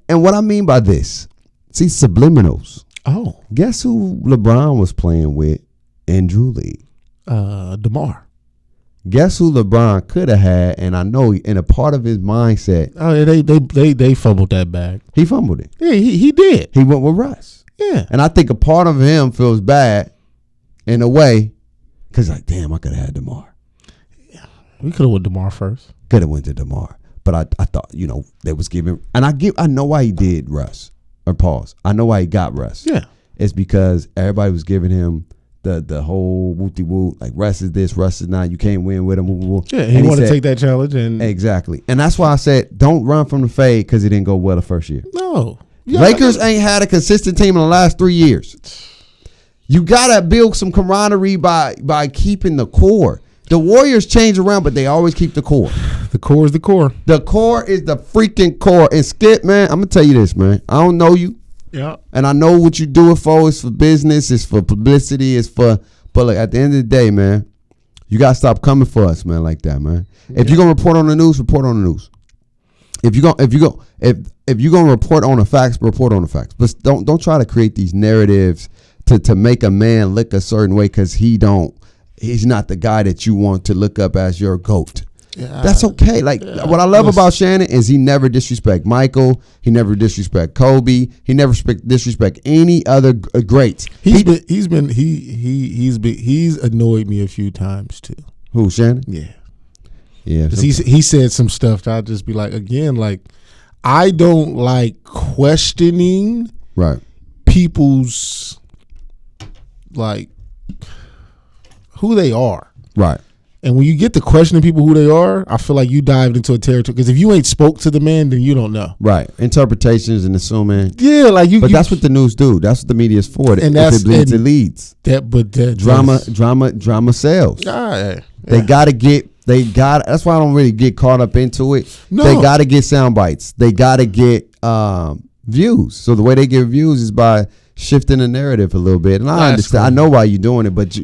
And what I mean by this, see subliminals. Oh. Guess who LeBron was playing with in Drew League? DeMar. Guess who LeBron could have had? And I know in a part of his mindset, they fumbled that bag. he fumbled it. Yeah, he did. He went with Russ. Yeah, and I think a part of him feels bad in a way because like, damn, I could have had DeMar. We could have went DeMar first. Could have went to DeMar, but I thought they was giving, and I know why he did Russ or pause. I know why he got Russ. Yeah, it's because everybody was giving him the whole whoop-de-whoop, like Russ is this, Russ is not, you can't win with him. Woo, woo. Yeah, he wanted to take that challenge. And exactly. And that's why I said don't run from the fade because it didn't go well the first year. No. Yeah, Lakers ain't had a consistent team in the last 3 years. You got to build some camaraderie by keeping the core. The Warriors change around, but they always keep the core. The core is the core. The core is the freaking core. And Skip, man, I'm going to tell you this, man. I don't know you. Yeah. And I know what you do it for. It's for business. It's for publicity. But look, at the end of the day, man, you got to stop coming for us, man, like that, man. Yeah. If you're going to report on the news, report on the news. If you're going to report on the facts, report on the facts. But don't try to create these narratives to make a man look a certain way because he's not the guy that you want to look up as your GOAT. Yeah, that's okay. Like what I love about Shannon is he never disrespect Michael. He never disrespect Kobe. He never disrespect any other greats. He's annoyed me a few times too. Who, Shannon? Yeah. Yeah. He said some stuff that I'd just be like, again, like I don't like questioning people's like who they are. Right. And when you get to questioning people who they are, I feel like you dived into a territory. Because if you ain't spoke to the man, then you don't know. Right. Interpretations and assuming. Yeah, like you. But that's what the news do. That's what the media is for. And if it bleeds, it leads. Drama sells. Yeah. They gotta get. That's why I don't really get caught up into it. No. They gotta get sound bites. They gotta get views. So the way they get views is by shifting the narrative a little bit. And I understand. Cool. I know why you're doing it, but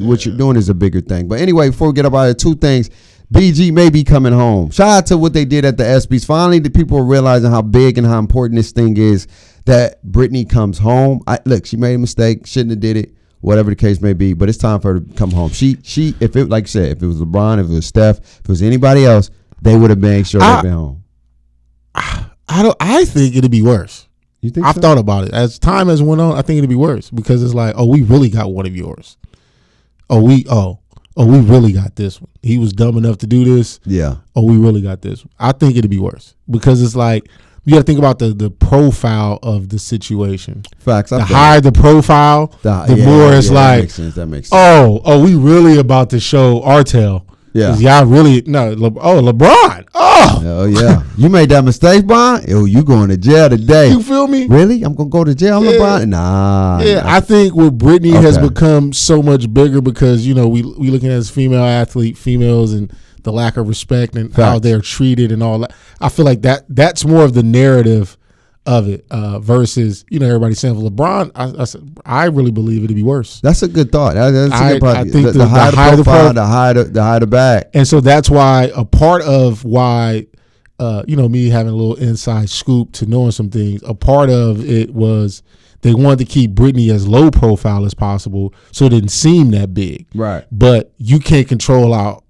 what you're doing is a bigger thing. But anyway, before we get up out of it, two things. BG may be coming home. Shout out to what they did at the ESPYs. Finally, the people are realizing how big and how important this thing is that Brittany comes home. Look, she made a mistake. Shouldn't have did it. Whatever the case may be. But it's time for her to come home. If it, like I said, if it was LeBron, if it was Steph, if it was anybody else, they would have made sure they'd been home. I think it'd be worse. You think I've thought about it. As time has went on, I think it'd be worse because it's like, we really got one of yours. We really got this one. He was dumb enough to do this. Yeah. We really got this one. I think it'd be worse because it's like you got to think about the profile of the situation. Facts. The higher the profile, the more it's like, that makes sense. We really about to show Artel. Yeah. Y'all really LeBron. Oh yeah. You made that mistake, Bron? You going to jail today. You feel me? Really? I'm gonna go to jail, LeBron? Nah. Yeah, I think what Brittany has become so much bigger because, we looking at as female athlete, females and the lack of respect and how they're treated and all that. I feel like that's more of the narrative of it versus everybody saying for LeBron. I really believe it'd be worse. That's a good thought. That's a good I think the higher the profile, the higher the bag. And so that's why a part of why me having a little inside scoop to knowing some things. A part of it was they wanted to keep Brittany as low profile as possible, so it didn't seem that big. Right. But you can't control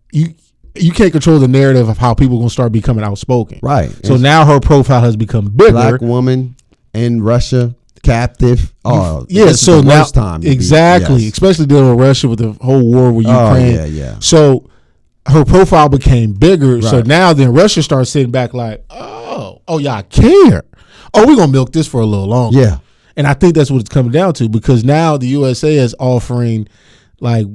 you can't control the narrative of how people are going to start becoming outspoken. Right. So now her profile has become bigger. Black woman in Russia, captive. So now time exactly, especially dealing with Russia with the whole war with Ukraine. Yeah. So her profile became bigger. Right. So now then Russia starts sitting back like, y'all care. We're going to milk this for a little longer. Yeah. And I think that's what it's coming down to because now the USA is offering like,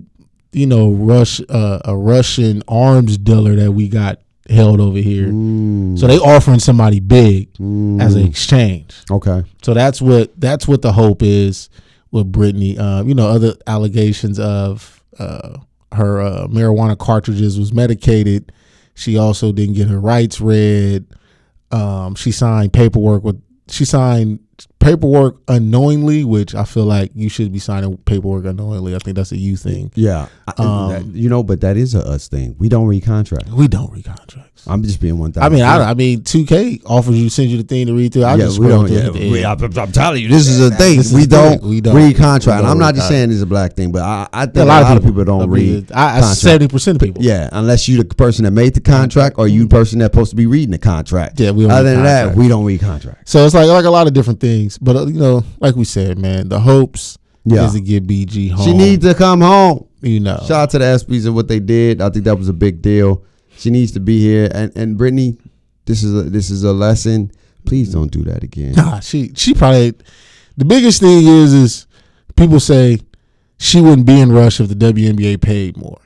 a Russian arms dealer that we got held over here. So they offering somebody big as an exchange. Okay. So that's what the hope is with Brittany. Other allegations of her marijuana cartridges was medicated. She also didn't get her rights read. She signed paperwork paperwork unknowingly, which I feel like you should be signing paperwork unknowingly. I think that's a you thing. Yeah. But that is a us thing. We don't read contracts. We don't read contracts. I'm just being 1,000. I mean, 2K offers you, sends you the thing to read through. I'm telling you, this is a thing. We don't read contract. And I'm not just saying it's a black thing, but I think a lot of people don't read contracts. 70% of people. Yeah, unless you the person that made the contract or you the person that's supposed to be reading the contract. Yeah, we don't Other than that, we don't read contracts. So it's like a lot of different things. But, like we said, man, the hopes is to get BG home. She needs to come home. Shout out to the ESPYs and what they did. I think that was a big deal. She needs to be here. And Brittany, this is a lesson. Please don't do that again. Nah, she probably, the biggest thing is people say she wouldn't be in Rush if the WNBA paid more.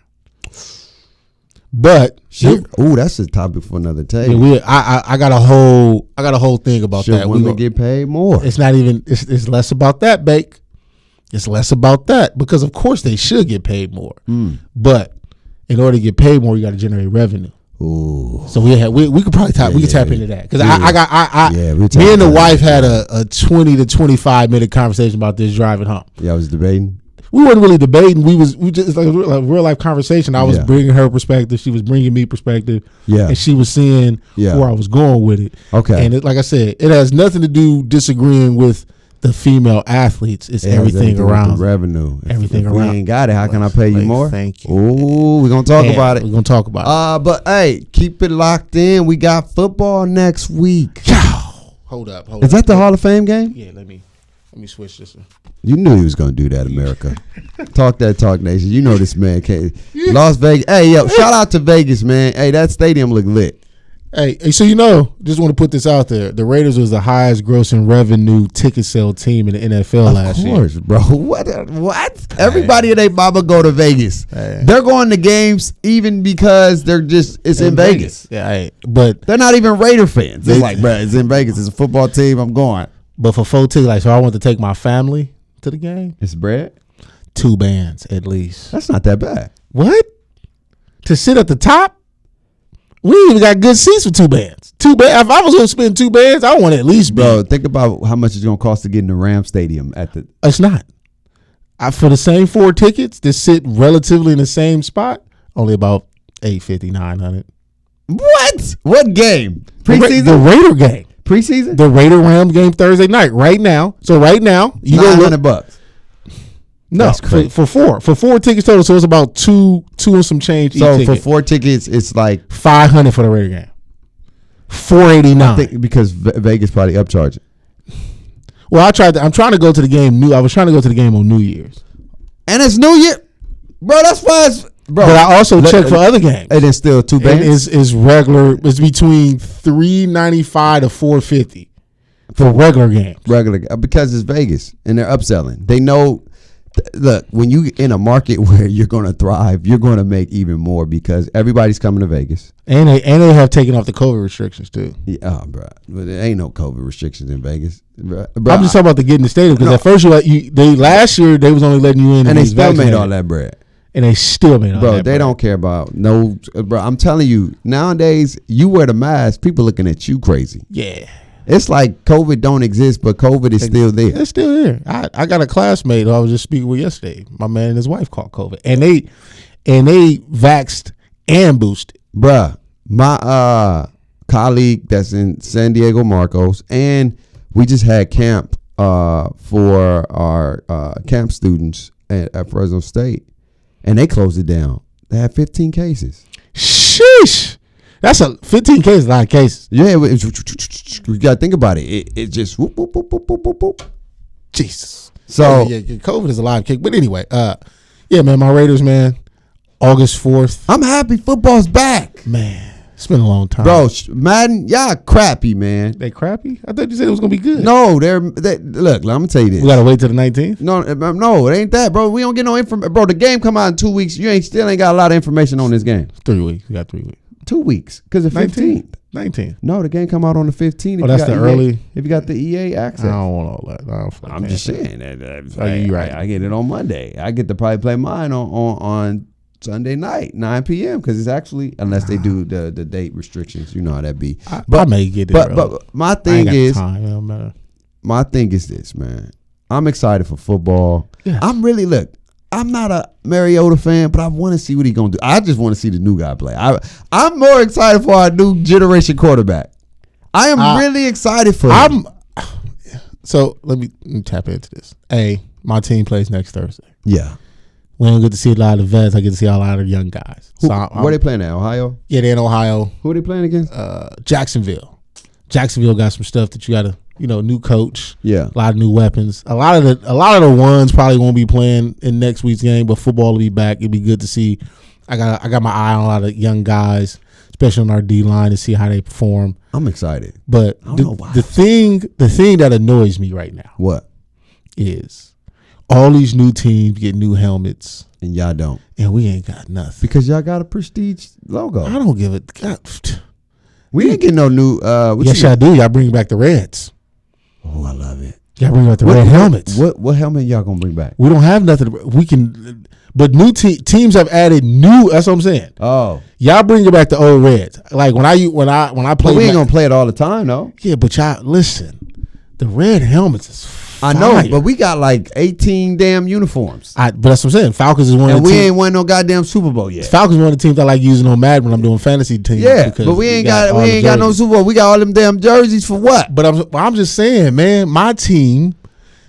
But that's a topic for another day. I got a whole thing about that. Should women get paid more? It's not even. It's less about that, Bake. It's less about that because of course they should get paid more. But in order to get paid more, you got to generate revenue. Ooh. So we could probably tap into that because me and the wife had a 20 to 25 minute conversation about this driving home. Yeah, I was debating. We weren't really debating. We just like a real life conversation. I was bringing her perspective. She was bringing me perspective. Yeah, and she was seeing where I was going with it. Okay, and like I said, it has nothing to do disagreeing with the female athletes. It's everything around revenue. Everything if around. We ain't got it. How can I pay you more? Thank you. Ooh, we're gonna talk about it. We're gonna talk about it. But hey, keep it locked in. We got football next week. Hold up. Is that the Hall of Fame game? Yeah. Let me switch this one. You knew he was gonna do that, America. Talk nation. You know this man can't. Las Vegas. Hey, yo, shout out to Vegas, man. Hey, that stadium look lit. Hey, so just want to put this out there. The Raiders was the highest grossing revenue ticket sale team in the NFL last year. Of course, bro. What? Hey. Everybody and their mama go to Vegas. Hey. They're going to games even because it's in Vegas. Yeah, but they're not even Raider fans. It's like, bro, it's in Vegas. It's a football team. I'm going. But for 4 tickets, so I want to take my family to the game. It's bread? 2 bands at least. That's not that bad. What? To sit at the top? We even got good seats for 2 bands. 2 bands. If I was going to spend 2 bands, I want at least be. Bro, think about how much it's going to cost to get in the Ram Stadium at the. It's not. For the same 4 tickets to sit relatively in the same spot, only about $850, $900. What game? Preseason? The Raider game. Preseason? The Raider Rams game Thursday night. Right now. So right now, you go $900. No, for 4 tickets total. So it's about two and some change. So for 4 tickets, it's like $500 for the Raider game. $489. I think because Vegas probably upcharging. Well, I'm trying to go to the game. I was trying to go to the game on New Year's, and it's New Year, bro. That's why bro. But I also checked for other games. And it's still 2 bands. It's regular. It's between $395 to $450 for regular games. Because it's Vegas and they're upselling. They know. Look, when you in a market where you're going to thrive, you're going to make even more because everybody's coming to Vegas, and they have taken off the COVID restrictions too. Yeah, bro, but there ain't no COVID restrictions in Vegas. Bro, I'm just talking about the get in the stadium because at first last year they was only letting you in, and they still made all that bread. And they still made all that bread. Bro, they don't care about bro. I'm telling you, nowadays you wear the mask, people looking at you crazy. Yeah. It's like COVID don't exist, but COVID is still there. It's still there. I got a classmate who I was just speaking with yesterday. My man and his wife caught COVID, and they vaxxed and boosted. Bruh, my colleague that's in San Diego, Marcos, and we just had camp for our camp students at Fresno State, and they closed it down. They had 15 cases. Sheesh. That's 15 cases, a lot of cases. Yeah, you got to think about it. It just whoop, whoop, whoop, whoop, whoop, whoop, whoop. Jesus. So yeah, COVID is a live kick. But anyway, yeah, man, my Raiders, man, August 4th. I'm happy football's back. Man, it's been a long time. Bro, Madden, y'all crappy, man. They crappy? I thought you said it was going to be good. No, look, I'm going to tell you this. We got to wait till the 19th? No, it ain't that, bro. We don't get no information. Bro, the game come out in 2 weeks. You still ain't got a lot of information on this game. 3 weeks. We got 3 weeks. 2 weeks because the 15th. 19th. No, the game come out on the 15th. Oh, that's the early. If you got the EA access. I don't want all that. I'm just saying. You're right. I get it on Monday. I get to probably play mine on Sunday night, 9 p.m. because it's actually, unless they do the date restrictions. You know how that be. I may get it. But my thing is, time. It don't matter. my thing is this, man. I'm excited for football. Yes. I'm not a Mariota fan, but I want to see what he's going to do. I just want to see the new guy play. I'm more excited for our new generation quarterback. I am really excited for him. So let me tap into this. My team plays next Thursday. Yeah. We don't get to see a lot of the vets. I get to see a lot of young guys. Where are they playing at? Ohio? Yeah, they're in Ohio. Who are they playing against? Jacksonville. Jacksonville got some stuff that you got to, new coach. Yeah. A lot of new weapons. A lot of the ones probably won't be playing in next week's game, but football will be back. It'll be good to see. I got my eye on a lot of young guys, especially on our D line, to see how they perform. I'm excited. But the thing that annoys me right now. What? Is all these new teams get new helmets. And y'all don't. And we ain't got nothing. Because y'all got a prestige logo. I don't give a God. We didn't get no new. Yes, y'all do. Y'all bring back the Reds. Oh, I love it. Y'all bring back the red helmets. What helmet y'all gonna bring back? We don't have nothing. We can, but new teams have added new. That's what I'm saying. Oh, y'all bring back the old Reds. Like when I play. We ain't gonna play it all the time, though. Yeah, but y'all listen. The red helmets is fire. I know, but we got like 18 damn uniforms. But that's what I'm saying. Falcons is one of the teams. And we ain't won no goddamn Super Bowl yet. Falcons is one of the teams I like using on Madden when I'm doing fantasy teams. Yeah, but we ain't got no Super Bowl. We got all them damn jerseys for what? But I'm just saying, man, my team,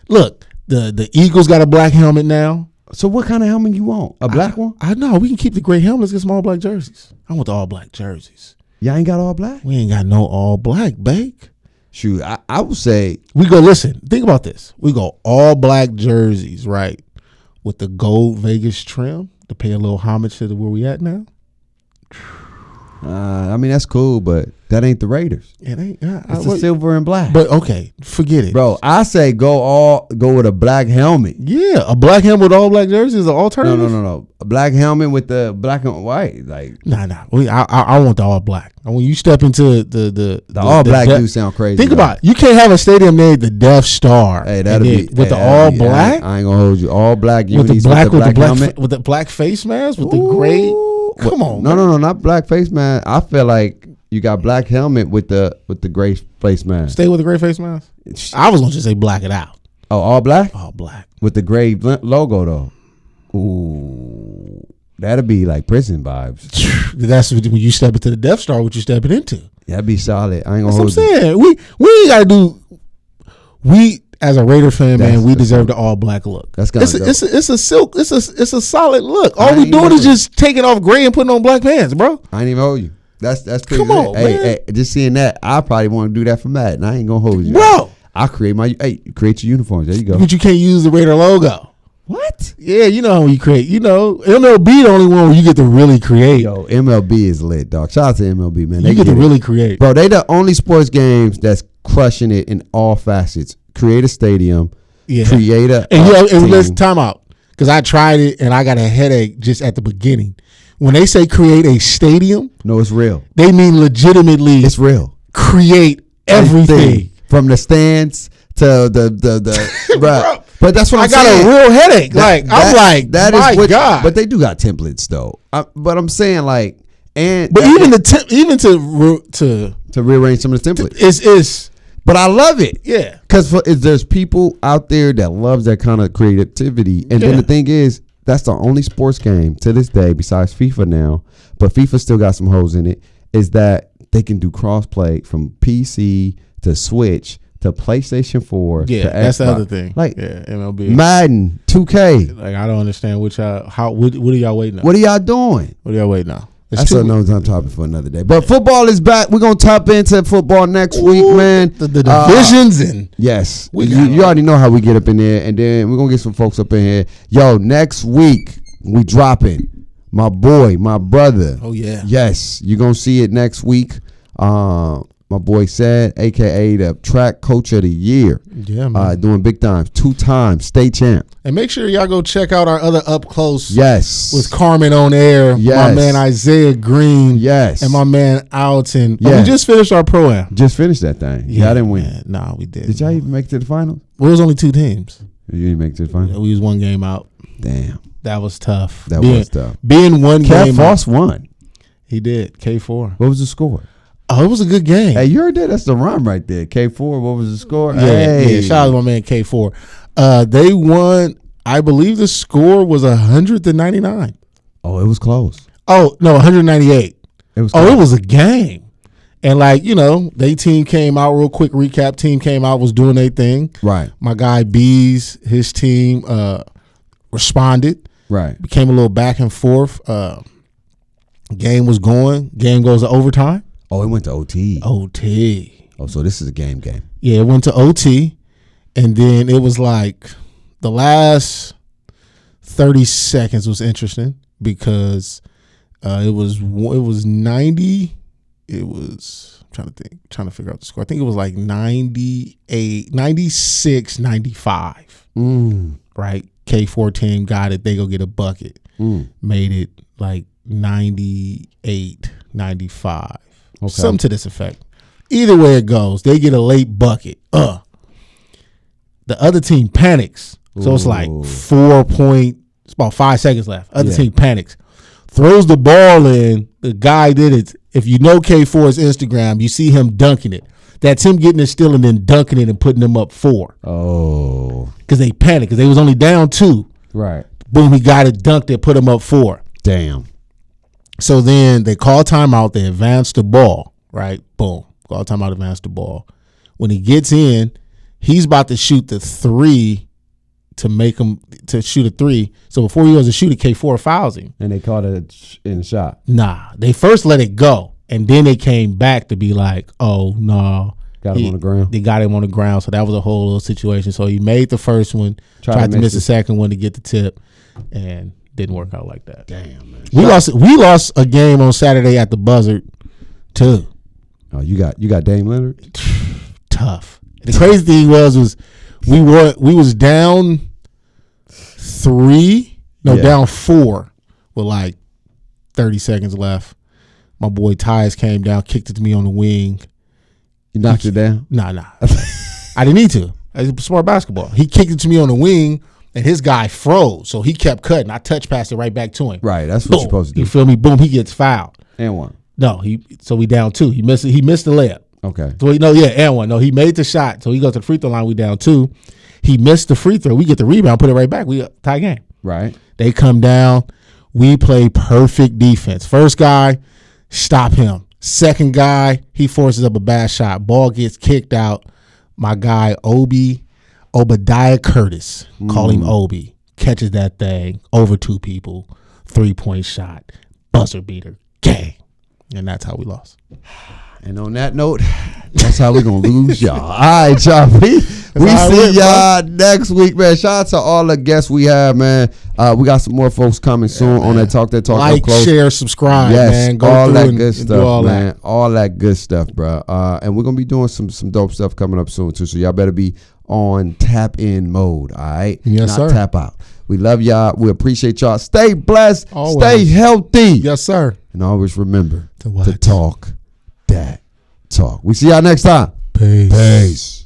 look, the Eagles got a black helmet now. So what kind of helmet you want? A black one? I know. We can keep the gray helmets, get some all black jerseys. I want the all black jerseys. Y'all ain't got all black? We ain't got no all black, Bake. Shoot, I would say we go. Listen, think about this. We go all black jerseys, right, with the gold Vegas trim to pay a little homage to where we at now. I mean that's cool, but that ain't the Raiders. It ain't. It's the silver and black. But okay, forget it, bro. I say go with a black helmet. Yeah, a black helmet with all black jerseys is an alternative. No. A black helmet with the black and white, like nah. I want the all black. And when you step into the all black do sound crazy. Think about it. You can't have a stadium named the Death Star. Hey, that'll be with the all black. I ain't gonna hold you. All black with the black helmet with the black face mask with the gray. Come on. No, not black face mask. I feel like you got black helmet with the gray face mask. Stay with the gray face mask. I was gonna just say black it out. Oh, all black? All black with the gray logo though. Ooh, that'd be like prison vibes. That's when you step into the Death Star. What you stepping into? That'd be solid. I ain't gonna That's hold what I'm saying. you. We ain't gotta do. We as a Raider fan, man, we deserve the all black look. That's it's a solid look. All we doing is just taking off gray and putting on black pants, bro. I ain't even hold you. That's pretty Come good. on, man. Hey, just seeing that, I probably want to do that for Madden. I ain't gonna hold you, bro. I create create your uniforms. There you go. But you can't use the Raider logo. What? Yeah, you know how you create. MLB the only one where you get to really create. Yo, MLB is lit, dog. Shout out to MLB, man. You get to really create, bro. They the only sports games that's crushing it in all facets. Create a stadium. Yeah. Create a and let's time out because I tried it and I got a headache just at the beginning. When they say create a stadium, no, it's real. They mean legitimately. It's real. Create everything from the stands to the bro. But that's what I'm saying. I got a real headache. That is my God. But they do got templates though. But I'm saying even to rearrange some of the templates is. But I love it. Yeah. Because there's people out there that loves that kind of creativity. And then the thing is, that's the only sports game to this day, besides FIFA now, but FIFA still got some holes in it, is that they can do cross-play from PC to Switch to PlayStation 4 to Xbox. That's the other thing. Like MLB. Madden, 2K. Like, I don't understand what are y'all waiting on? What are y'all doing? What are y'all waiting on? That's another topic for another day. But football is back. We're gonna tap into football next week, man. The divisions and yes, you already know how we get up in there, and then we're gonna get some folks up in here. Yo, next week we dropping my boy, my brother. Oh yeah, yes, you're gonna see it next week. My boy said, aka the track coach of the year. Yeah, man. Doing big times, 2-time state champ. And make sure y'all go check out our other up close. Yes. With Carmen on air. Yes. My man Isaiah Green. Yes. And my man Alton. Yes. We just finished our pro-am. Just finished that thing. Yeah, I didn't win. Man. Nah, we did. Did y'all even make it to the finals? Well, it was only 2 teams. You didn't make it to the finals? We was 1 game out. Damn. That was tough. That was tough. Being 1 game Cat Foss won. He did. K4. What was the score? Oh, it was a good game. Hey, you heard that? That's the rhyme right there. K4, what was the score? Yeah, shout out to my man K4. They won, I believe the score was 100-99. Oh, it was close. Oh, no, 198. It was it was a game. And, like, you know, they team came out, real quick recap, team came out, was doing their thing. Right. My guy Bees, his team responded. Right. Became a little back and forth. Game was going. Game goes to overtime. Oh, it went to OT. OT. Oh, so this is a game. Yeah, it went to OT. And then it was like the last 30 seconds was interesting because it was 90. It was, I'm trying to figure out the score. I think it was like 96, 95. Right? K4 team got it. They go get a bucket. Made it like 98, 95. Okay. Something to this effect. Either way it goes, they get a late bucket. The other team panics. So it's like 4 point, it's about 5 seconds left. Other team panics. Throws the ball in. The guy did it. If you know K4's Instagram, you see him dunking it. That's him getting it still and then dunking it and putting them up 4. Oh. Because they panicked because they was only down 2. Right. Boom, he got it, dunked it, put him up 4. Damn. So then they call timeout. They advance the ball. Right? Boom. Call timeout, advance the ball. When he gets in, he's about to shoot the 3 to make him to shoot a 3. So before he goes to shoot it, K4 fouls him. And they caught it in the shot. Nah. They first let it go. And then they came back to be like, oh, no. Got him on the ground. They got him on the ground. So that was a whole little situation. So he made the first one, tried to miss the second one to get the tip, and didn't work out like that. Damn, man. We lost a game on Saturday at the Buzzard, too. Oh, you got Dame Leonard? Tough. The crazy thing was we was down 3, down 4 with like 30 seconds left. My boy Tyus came down, kicked it to me on the wing. You knocked it down? Nah. I didn't need to. It's smart basketball. He kicked it to me on the wing, and his guy froze, so he kept cutting. I touch passed it right back to him. Right, that's what you're supposed to do. You feel me? Boom, he gets fouled. And one. No, so we down 2. He missed the layup. Okay. So and one. No, he made the shot. So he goes to the free throw line. We down 2. He missed the free throw. We get the rebound, put it right back. We tie game. Right. They come down. We play perfect defense. First guy, stop him. Second guy, he forces up a bad shot. Ball gets kicked out. My guy, Obadiah Curtis, call him Obi, catches that thing over 2 people, 3-point shot, buzzer beater, gang. And that's how we lost. And on that note, that's how we're going to lose y'all. All right, y'all. We see y'all next week, man. Shout out to all the guests we have, man. We got some more folks coming soon on that Talk That Talk. Like, share, subscribe, man. Go all that good stuff, man. All that good stuff, bro. And we're going to be doing some dope stuff coming up soon, too. So y'all better be on tap-in mode, all right? Yes, sir. Not tap out. We love y'all. We appreciate y'all. Stay blessed. Always. Stay healthy. Yes, sir. And always remember to talk that talk. We see y'all next time. Peace.